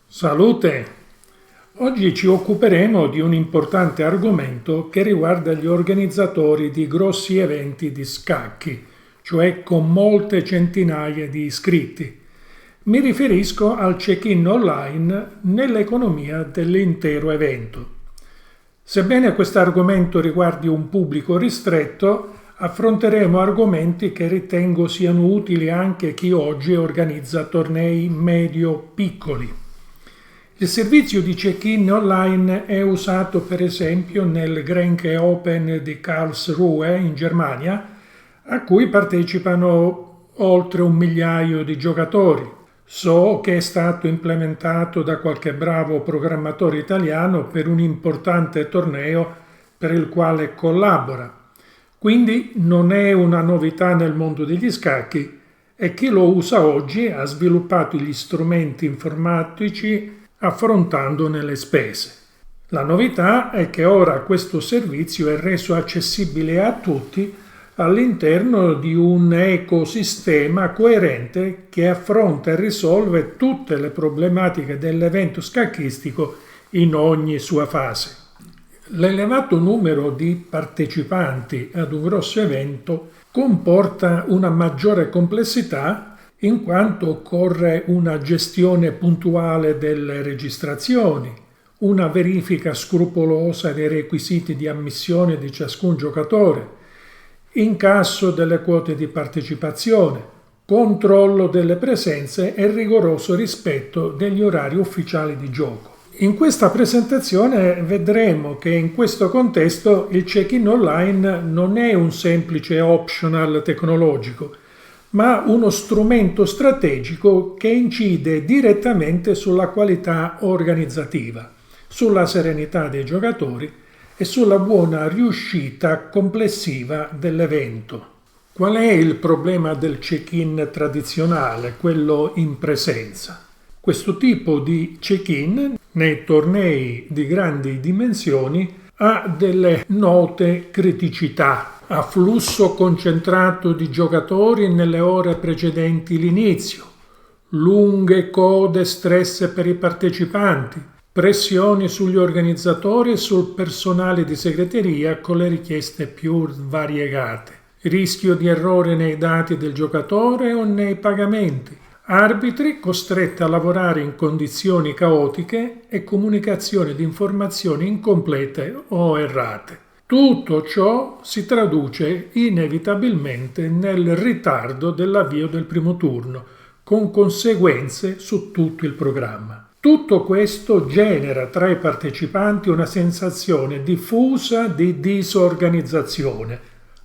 Salute! Oggi ci occuperemo di un importante argomento che riguarda gli organizzatori di grossi eventi di scacchi, cioè con molte centinaia di iscritti. Mi riferisco al check-in online nell'economia dell'intero evento. Sebbene questo argomento riguardi un pubblico ristretto, affronteremo argomenti che ritengo siano utili anche a chi oggi organizza tornei medio-piccoli. Il servizio di check-in online è usato per esempio nel Grenke Open di Karlsruhe in Germania, a cui partecipano oltre 1 migliaio di giocatori. So che è stato implementato da qualche bravo programmatore italiano per un importante torneo per il quale collabora. Quindi non è una novità nel mondo degli scacchi e chi lo usa oggi ha sviluppato gli strumenti informatici affrontandone le spese. La novità è che ora questo servizio è reso accessibile a tutti all'interno di un ecosistema coerente che affronta e risolve tutte le problematiche dell'evento scacchistico in ogni sua fase. L'elevato numero di partecipanti ad un grosso evento comporta una maggiore complessità in quanto occorre una gestione puntuale delle registrazioni, una verifica scrupolosa dei requisiti di ammissione di ciascun giocatore, incasso delle quote di partecipazione, controllo delle presenze e rigoroso rispetto degli orari ufficiali di gioco. In questa presentazione vedremo che in questo contesto il check-in online non è un semplice optional tecnologico, ma uno strumento strategico che incide direttamente sulla qualità organizzativa, sulla serenità dei giocatori e sulla buona riuscita complessiva dell'evento. Qual è il problema del check-in tradizionale, quello in presenza? Questo tipo di check-in nei tornei di grandi dimensioni ha delle note criticità. Afflusso concentrato di giocatori nelle ore precedenti l'inizio, lunghe code, stress per i partecipanti, pressioni sugli organizzatori e sul personale di segreteria con le richieste più variegate, rischio di errore nei dati del giocatore o nei pagamenti, arbitri costretti a lavorare in condizioni caotiche e comunicazione di informazioni incomplete o errate. Tutto ciò si traduce inevitabilmente nel ritardo dell'avvio del primo turno, con conseguenze su tutto il programma. Tutto questo genera tra i partecipanti una sensazione diffusa di disorganizzazione,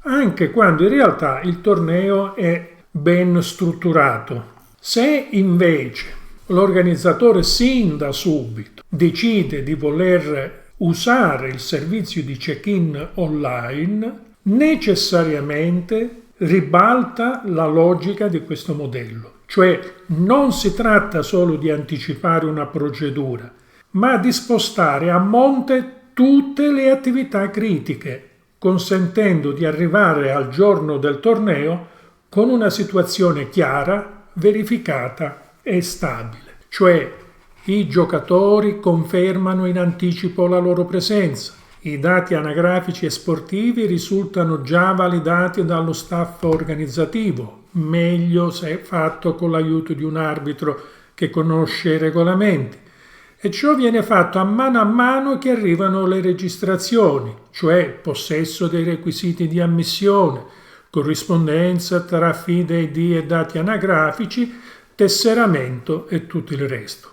anche quando in realtà il torneo è ben strutturato. Se invece l'organizzatore sin da subito decide di voler usare il servizio di check-in online, necessariamente ribalta la logica di questo modello. Cioè non si tratta solo di anticipare una procedura, ma di spostare a monte tutte le attività critiche, consentendo di arrivare al giorno del torneo con una situazione chiara, verificata e stabile. Cioè i giocatori confermano in anticipo la loro presenza. I dati anagrafici e sportivi risultano già validati dallo staff organizzativo, meglio se fatto con l'aiuto di un arbitro che conosce i regolamenti. E ciò viene fatto a mano che arrivano le registrazioni, cioè possesso dei requisiti di ammissione, corrispondenza tra FID-ID e dati anagrafici, tesseramento e tutto il resto.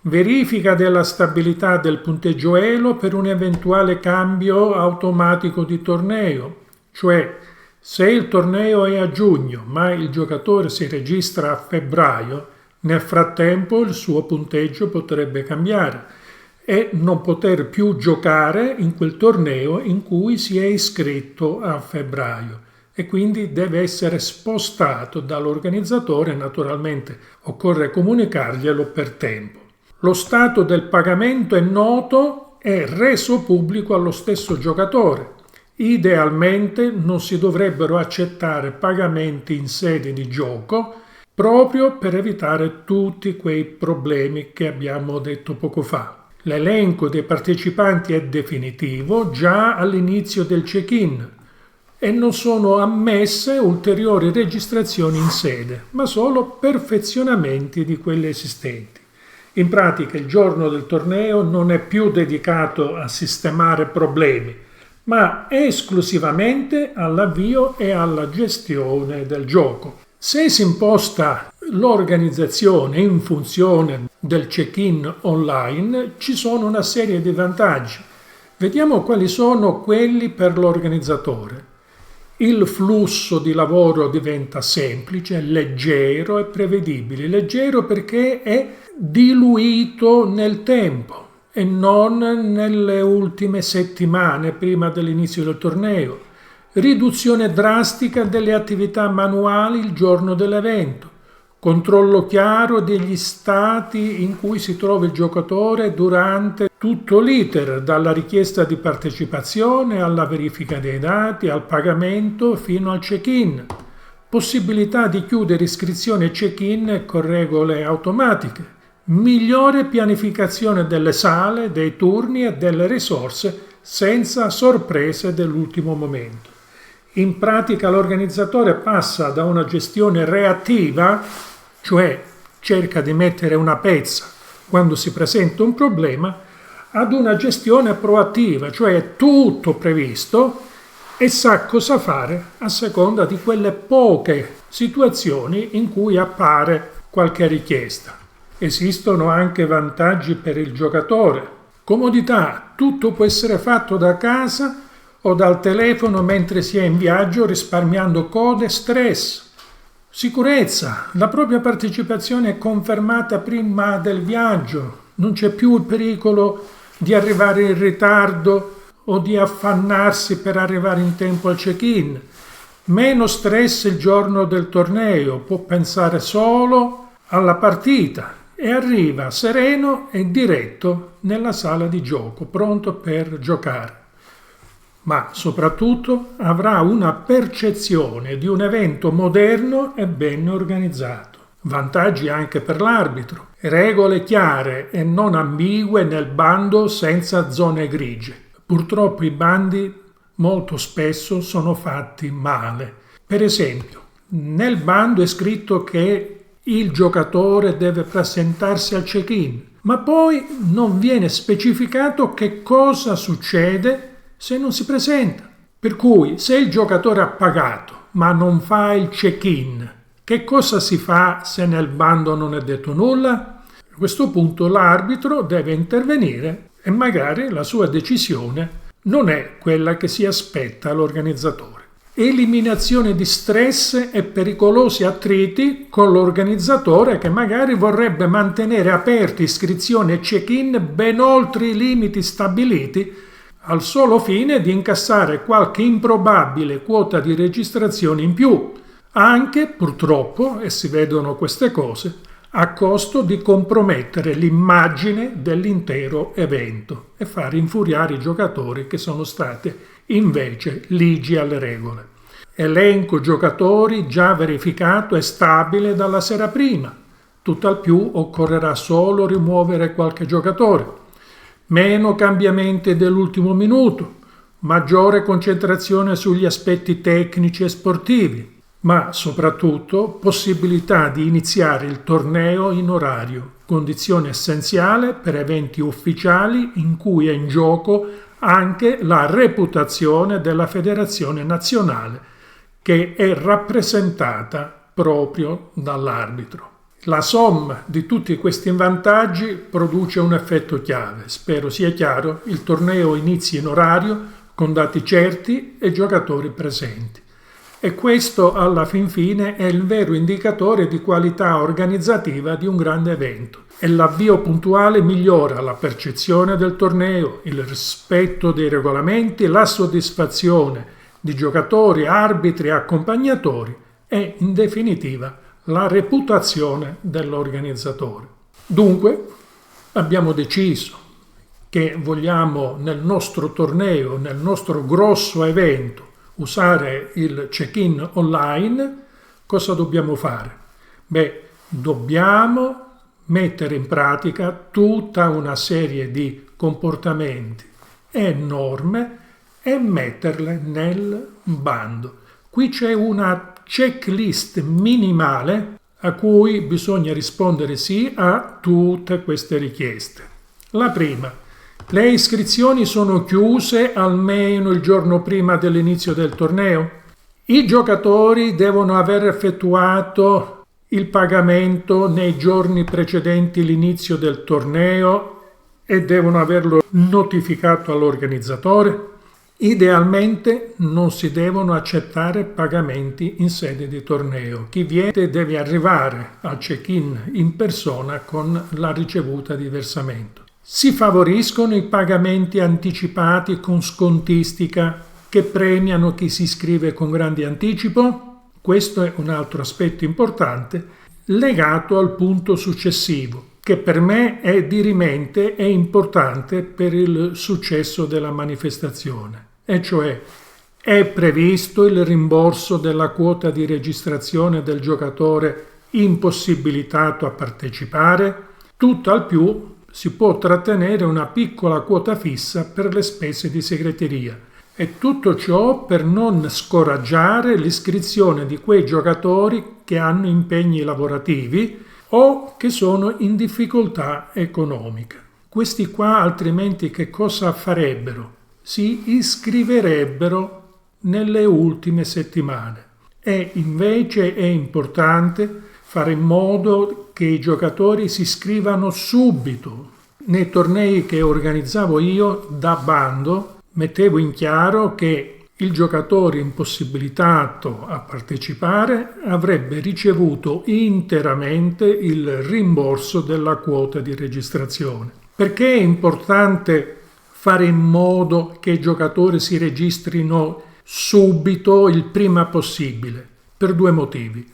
Verifica della stabilità del punteggio ELO per un eventuale cambio automatico di torneo, cioè se il torneo è a giugno ma il giocatore si registra a febbraio, nel frattempo il suo punteggio potrebbe cambiare e non poter più giocare in quel torneo in cui si è iscritto a febbraio e quindi deve essere spostato dall'organizzatore. Naturalmente occorre comunicarglielo per tempo. Lo stato del pagamento è noto e reso pubblico allo stesso giocatore. Idealmente non si dovrebbero accettare pagamenti in sede di gioco proprio per evitare tutti quei problemi che abbiamo detto poco fa. L'elenco dei partecipanti è definitivo già all'inizio del check-in e non sono ammesse ulteriori registrazioni in sede, ma solo perfezionamenti di quelle esistenti. In pratica il giorno del torneo non è più dedicato a sistemare problemi, ma esclusivamente all'avvio e alla gestione del gioco. Se si imposta l'organizzazione in funzione del check-in online, ci sono una serie di vantaggi. Vediamo quali sono quelli per l'organizzatore. Il flusso di lavoro diventa semplice, leggero e prevedibile. Leggero perché è diluito nel tempo e non nelle ultime settimane prima dell'inizio del torneo. Riduzione drastica delle attività manuali il giorno dell'evento. Controllo chiaro degli stati in cui si trova il giocatore durante tutto l'iter, dalla richiesta di partecipazione alla verifica dei dati, al pagamento fino al check-in. Possibilità di chiudere iscrizione e check-in con regole automatiche. Migliore pianificazione delle sale, dei turni e delle risorse senza sorprese dell'ultimo momento. In pratica l'organizzatore passa da una gestione reattiva, cioè cerca di mettere una pezza quando si presenta un problema, ad una gestione proattiva, cioè è tutto previsto e sa cosa fare a seconda di quelle poche situazioni in cui appare qualche richiesta. Esistono anche vantaggi per il giocatore. Comodità, tutto può essere fatto da casa o dal telefono mentre si è in viaggio, risparmiando code e stress. Sicurezza, la propria partecipazione è confermata prima del viaggio, non c'è più il pericolo di arrivare in ritardo o di affannarsi per arrivare in tempo al check-in. Meno stress il giorno del torneo, può pensare solo alla partita e arriva sereno e diretto nella sala di gioco, pronto per giocare. Ma soprattutto avrà una percezione di un evento moderno e ben organizzato. Vantaggi anche per l'arbitro. Regole chiare e non ambigue nel bando senza zone grigie. Purtroppo i bandi molto spesso sono fatti male. Per esempio, nel bando è scritto che il giocatore deve presentarsi al check-in, ma poi non viene specificato che cosa succede se non si presenta. Per cui, se il giocatore ha pagato ma non fa il check-in, che cosa si fa se nel bando non è detto nulla? A questo punto l'arbitro deve intervenire e magari la sua decisione non è quella che si aspetta l'organizzatore. Eliminazione di stress e pericolosi attriti con l'organizzatore che magari vorrebbe mantenere aperti iscrizioni e check-in ben oltre i limiti stabiliti al solo fine di incassare qualche improbabile quota di registrazione in più, anche purtroppo, e si vedono queste cose, a costo di compromettere l'immagine dell'intero evento e far infuriare i giocatori che sono stati invece ligi alle regole. Elenco giocatori già verificato e stabile dalla sera prima. Tutt'al più occorrerà solo rimuovere qualche giocatore. Meno cambiamenti dell'ultimo minuto, maggiore concentrazione sugli aspetti tecnici e sportivi, ma soprattutto possibilità di iniziare il torneo in orario, condizione essenziale per eventi ufficiali in cui è in gioco anche la reputazione della federazione nazionale, che è rappresentata proprio dall'arbitro. La somma di tutti questi vantaggi produce un effetto chiave. Spero sia chiaro, il torneo inizia in orario, con dati certi e giocatori presenti. E questo alla fin fine è il vero indicatore di qualità organizzativa di un grande evento. E l'avvio puntuale migliora la percezione del torneo, il rispetto dei regolamenti, la soddisfazione di giocatori, arbitri e accompagnatori e, in definitiva, la reputazione dell'organizzatore. Dunque, abbiamo deciso che vogliamo nel nostro torneo, nel nostro grosso evento, usare il check-in online. Cosa dobbiamo fare? Dobbiamo mettere in pratica tutta una serie di comportamenti e norme e metterle nel bando. Qui c'è una checklist minimale a cui bisogna rispondere sì a tutte queste richieste. La prima: le iscrizioni sono chiuse almeno il giorno prima dell'inizio del torneo. I giocatori devono aver effettuato il pagamento nei giorni precedenti l'inizio del torneo e devono averlo notificato all'organizzatore. Idealmente non si devono accettare pagamenti in sede di torneo. Chi viene deve arrivare al check-in in persona con la ricevuta di versamento. Si favoriscono i pagamenti anticipati con scontistica che premiano chi si iscrive con grande anticipo. Questo è un altro aspetto importante legato al punto successivo, che per me è dirimente e importante per il successo della manifestazione, e cioè è previsto il rimborso della quota di registrazione del giocatore impossibilitato a partecipare. Tutt'al più si può trattenere una piccola quota fissa per le spese di segreteria. E tutto ciò per non scoraggiare l'iscrizione di quei giocatori che hanno impegni lavorativi o che sono in difficoltà economica. Questi qua altrimenti che cosa farebbero? Si iscriverebbero nelle ultime settimane. E invece è importante fare in modo che i giocatori si iscrivano subito. Nei tornei che organizzavo io da bando mettevo in chiaro che il giocatore impossibilitato a partecipare avrebbe ricevuto interamente il rimborso della quota di registrazione. Perché è importante fare in modo che i giocatori si registrino subito, il prima possibile? Per due motivi.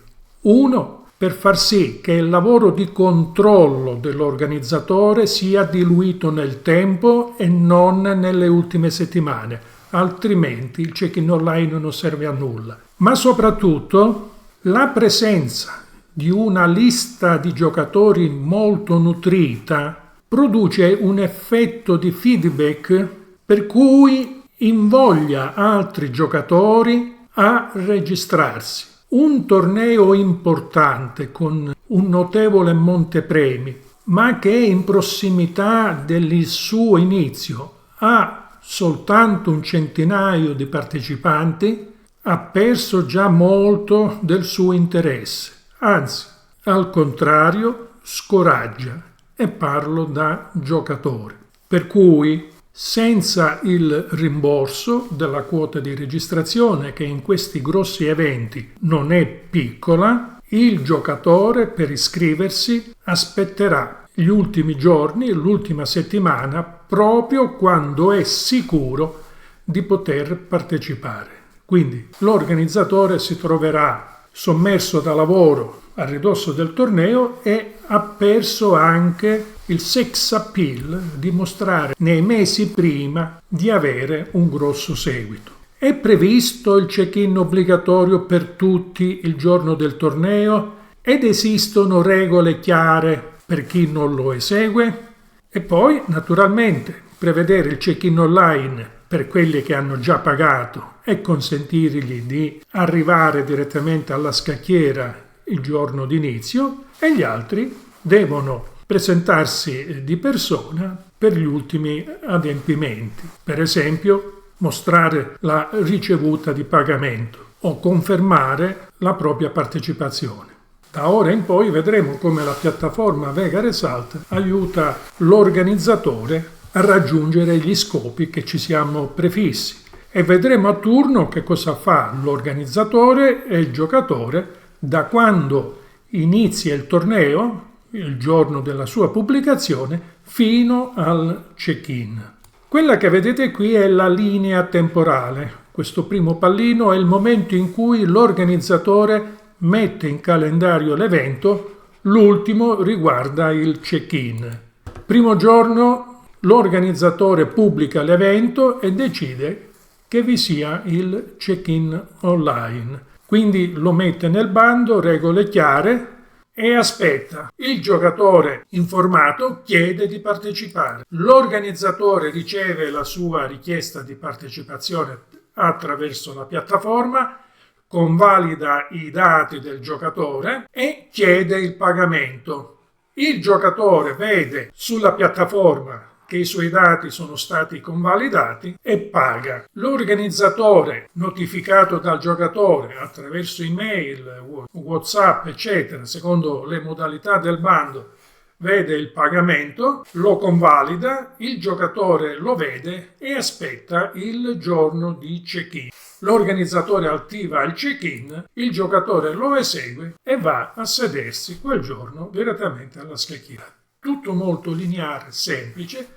Uno, per far sì che il lavoro di controllo dell'organizzatore sia diluito nel tempo e non nelle ultime settimane, altrimenti il check-in online non serve a nulla. Ma soprattutto la presenza di una lista di giocatori molto nutrita produce un effetto di feedback per cui invoglia altri giocatori a registrarsi. Un torneo importante con un notevole montepremi, ma che in prossimità del suo inizio ha soltanto un centinaio di partecipanti, ha perso già molto del suo interesse. Anzi, al contrario, scoraggia, e parlo da giocatore. Per cui, senza il rimborso della quota di registrazione, che in questi grossi eventi non è piccola, il giocatore per iscriversi aspetterà gli ultimi giorni, l'ultima settimana, proprio quando è sicuro di poter partecipare. Quindi l'organizzatore si troverà sommerso da lavoro a ridosso del torneo e ha perso anche il sex appeal di mostrare nei mesi prima di avere un grosso seguito. È previsto il check-in obbligatorio per tutti il giorno del torneo ed esistono regole chiare per chi non lo esegue? E poi, naturalmente, prevedere il check-in online per quelli che hanno già pagato e consentirgli di arrivare direttamente alla scacchiera il giorno d'inizio, e gli altri devono presentarsi di persona per gli ultimi adempimenti, per esempio mostrare la ricevuta di pagamento o confermare la propria partecipazione. Da ora in poi vedremo come la piattaforma Vega Result aiuta l'organizzatore a raggiungere gli scopi che ci siamo prefissi, e vedremo a turno che cosa fa l'organizzatore e il giocatore da quando inizia il torneo, il giorno della sua pubblicazione, fino al check-in. Quella che vedete qui è la linea temporale. Questo primo pallino è il momento in cui l'organizzatore mette in calendario l'evento, l'ultimo riguarda il check-in. Primo giorno l'organizzatore pubblica l'evento e decide che vi sia il check-in online. Quindi lo mette nel bando, regole chiare, e aspetta. Il giocatore informato chiede di partecipare. L'organizzatore riceve la sua richiesta di partecipazione attraverso la piattaforma, convalida i dati del giocatore e chiede il pagamento. Il giocatore vede sulla piattaforma che i suoi dati sono stati convalidati e paga. L'organizzatore, notificato dal giocatore attraverso email, WhatsApp, eccetera, secondo le modalità del bando, vede il pagamento, lo convalida, il giocatore lo vede e aspetta il giorno di check-in. L'organizzatore attiva il check-in, il giocatore lo esegue e va a sedersi quel giorno direttamente alla scacchiera. Tutto molto lineare, semplice.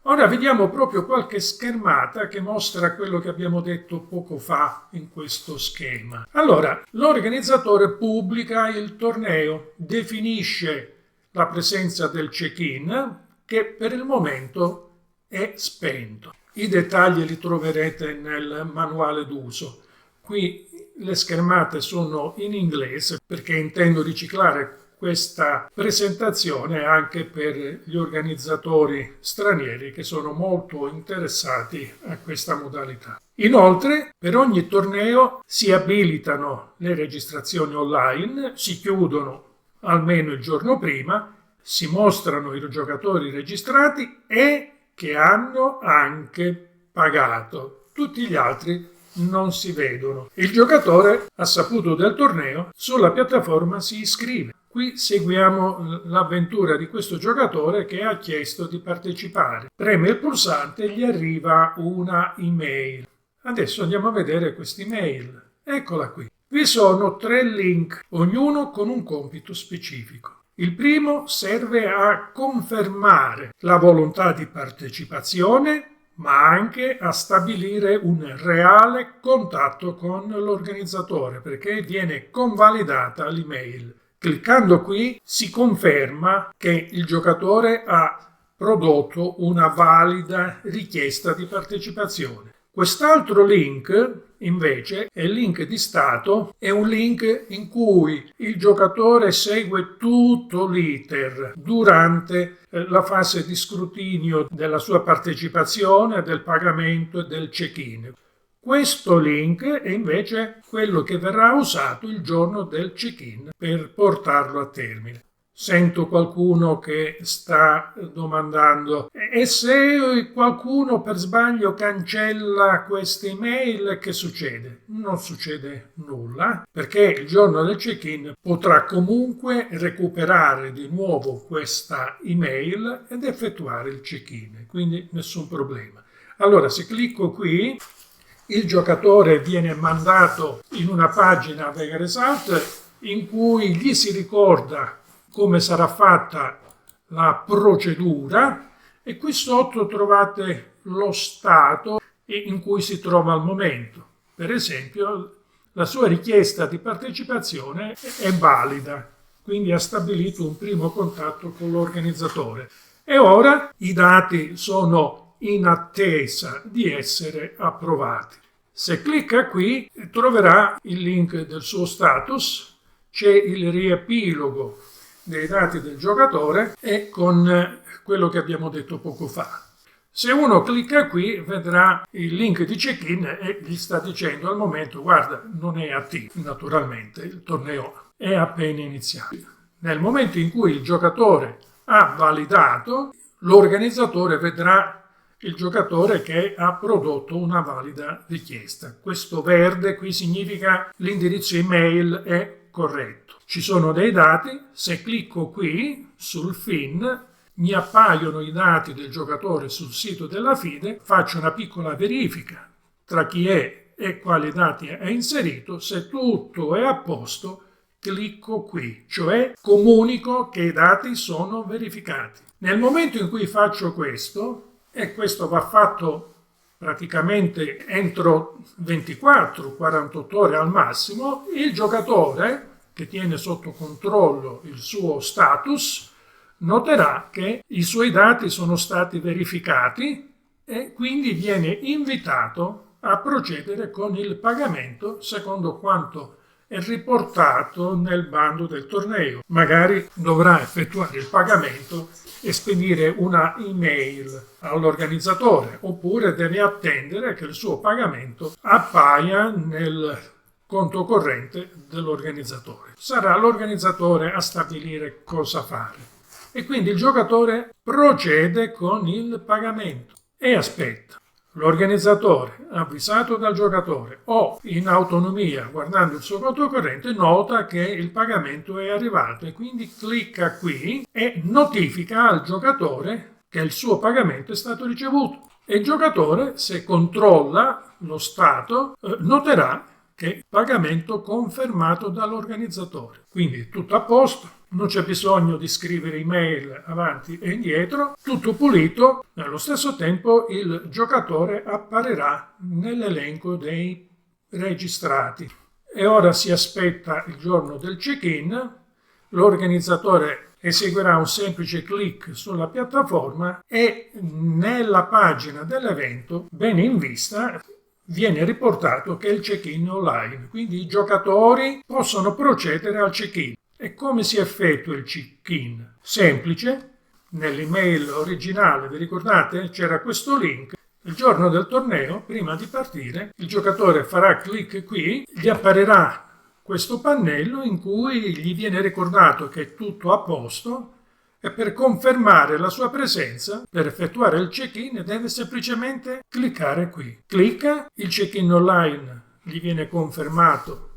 Ora vediamo proprio qualche schermata che mostra quello che abbiamo detto poco fa in questo schema. Allora, l'organizzatore pubblica il torneo, definisce la presenza del check-in che per il momento è spento. I dettagli li troverete nel manuale d'uso. Qui le schermate sono in inglese perché intendo riciclare questa presentazione anche per gli organizzatori stranieri che sono molto interessati a questa modalità. Inoltre, per ogni torneo si abilitano le registrazioni online, si chiudono almeno il giorno prima, si mostrano i giocatori registrati e che hanno anche pagato. Tutti gli altri non si vedono. Il giocatore ha saputo del torneo, sulla piattaforma si iscrive. Qui seguiamo l'avventura di questo giocatore che ha chiesto di partecipare. Preme il pulsante e gli arriva una email. Adesso andiamo a vedere questa email. Eccola qui. Vi sono 3 link, ognuno con un compito specifico. Il primo serve a confermare la volontà di partecipazione, ma anche a stabilire un reale contatto con l'organizzatore, perché viene convalidata l'email. Cliccando qui si conferma che il giocatore ha prodotto una valida richiesta di partecipazione. Quest'altro link, invece, è il link di stato, è un link in cui il giocatore segue tutto l'iter durante la fase di scrutinio della sua partecipazione, del pagamento e del check-in. Questo link è invece quello che verrà usato il giorno del check-in per portarlo a termine. Sento qualcuno che sta domandando: e se qualcuno per sbaglio cancella queste email, che succede? Non succede nulla, perché il giorno del check-in potrà comunque recuperare di nuovo questa email ed effettuare il check-in, quindi nessun problema. Allora, se clicco qui, il giocatore viene mandato in una pagina Vega Result in cui gli si ricorda come sarà fatta la procedura e qui sotto trovate lo stato in cui si trova al momento. Per esempio, la sua richiesta di partecipazione è valida, quindi ha stabilito un primo contatto con l'organizzatore e ora i dati sono in attesa di essere approvati. Se clicca qui troverà il link del suo status, c'è il riepilogo dei dati del giocatore e con quello che abbiamo detto poco fa. Se uno clicca qui vedrà il link di check-in e gli sta dicendo al momento: guarda, non è attivo, naturalmente il torneo è appena iniziato. Nel momento in cui il giocatore ha validato, l'organizzatore vedrà il giocatore che ha prodotto una valida richiesta. Questo verde qui significa l'indirizzo email è corretto. Ci sono dei dati, se clicco qui sul FIN mi appaiono i dati del giocatore sul sito della FIDE, faccio una piccola verifica tra chi è e quali dati ha inserito, se tutto è a posto clicco qui, cioè comunico che i dati sono verificati. Nel momento in cui faccio questo, e questo va fatto praticamente entro 24-48 ore al massimo, il giocatore che tiene sotto controllo il suo status noterà che i suoi dati sono stati verificati e quindi viene invitato a procedere con il pagamento secondo quanto è riportato nel bando del torneo. Magari dovrà effettuare il pagamento e spedire una email all'organizzatore, oppure deve attendere che il suo pagamento appaia nel conto corrente dell'organizzatore. Sarà l'organizzatore a stabilire cosa fare. E quindi il giocatore procede con il pagamento e aspetta. L'organizzatore, avvisato dal giocatore o in autonomia guardando il suo conto corrente, nota che il pagamento è arrivato e quindi clicca qui e notifica al giocatore che il suo pagamento è stato ricevuto. E il giocatore, se controlla lo stato, noterà che pagamento confermato dall'organizzatore. Quindi tutto a posto, non c'è bisogno di scrivere email avanti e indietro, tutto pulito. Nello stesso tempo il giocatore apparirà nell'elenco dei registrati. E ora si aspetta il giorno del check-in, l'organizzatore eseguirà un semplice clic sulla piattaforma e nella pagina dell'evento, bene in vista, viene riportato che è il check-in online, quindi i giocatori possono procedere al check-in. E come si effettua il check-in? Semplice, nell'email originale, vi ricordate? C'era questo link. Il giorno del torneo, prima di partire, il giocatore farà clic qui, gli apparirà questo pannello in cui gli viene ricordato che è tutto a posto e per confermare la sua presenza, per effettuare il check-in, deve semplicemente cliccare qui. Clicca, il check-in online gli viene confermato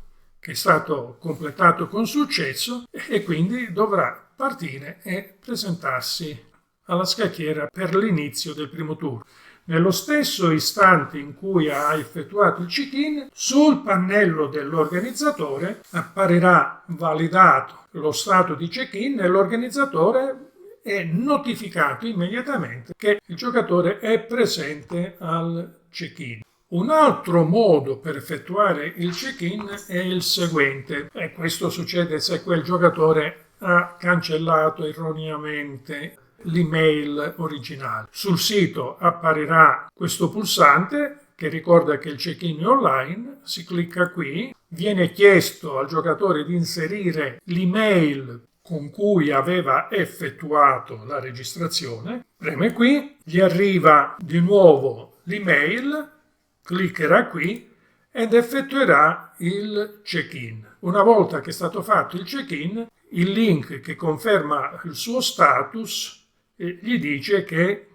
che è stato completato con successo e quindi dovrà partire e presentarsi alla scacchiera per l'inizio del primo turno. Nello stesso istante in cui ha effettuato il check-in, sul pannello dell'organizzatore apparirà validato lo stato di check-in e l'organizzatore è notificato immediatamente che il giocatore è presente al check-in. Un altro modo per effettuare il check-in è il seguente, e questo succede se quel giocatore ha cancellato erroneamente l'email originale. Sul sito apparirà questo pulsante che ricorda che il check-in è online, si clicca qui, viene chiesto al giocatore di inserire l'email con cui aveva effettuato la registrazione, preme qui, gli arriva di nuovo l'email, cliccherà qui ed effettuerà il check-in. Una volta che è stato fatto il check-in, il link che conferma il suo status gli dice che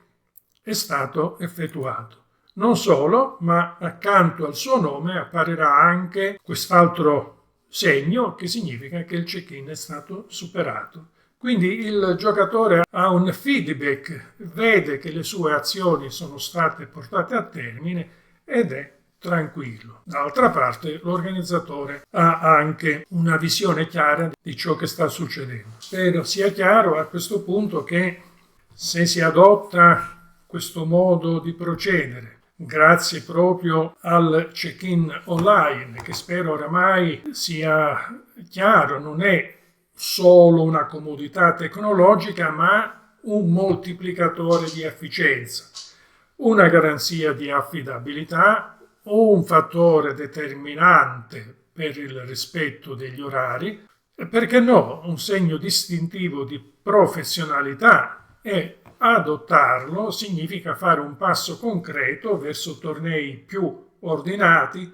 è stato effettuato. Non solo, ma accanto al suo nome apparirà anche quest'altro segno che significa che il check-in è stato superato. Quindi il giocatore ha un feedback, vede che le sue azioni sono state portate a termine ed è tranquillo. D'altra parte l'organizzatore ha anche una visione chiara di ciò che sta succedendo. Spero sia chiaro a questo punto che se si adotta questo modo di procedere, grazie proprio al check-in online, che spero oramai sia chiaro, non è solo una comodità tecnologica, ma un moltiplicatore di efficienza, una garanzia di affidabilità o un fattore determinante per il rispetto degli orari, e perché no, un segno distintivo di professionalità. E adottarlo significa fare un passo concreto verso tornei più ordinati,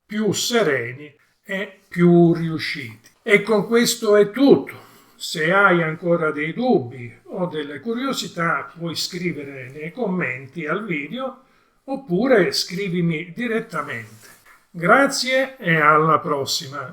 più sereni e più riusciti. E con questo è tutto. Se hai ancora dei dubbi o delle curiosità, puoi scrivere nei commenti al video oppure scrivimi direttamente. Grazie e alla prossima!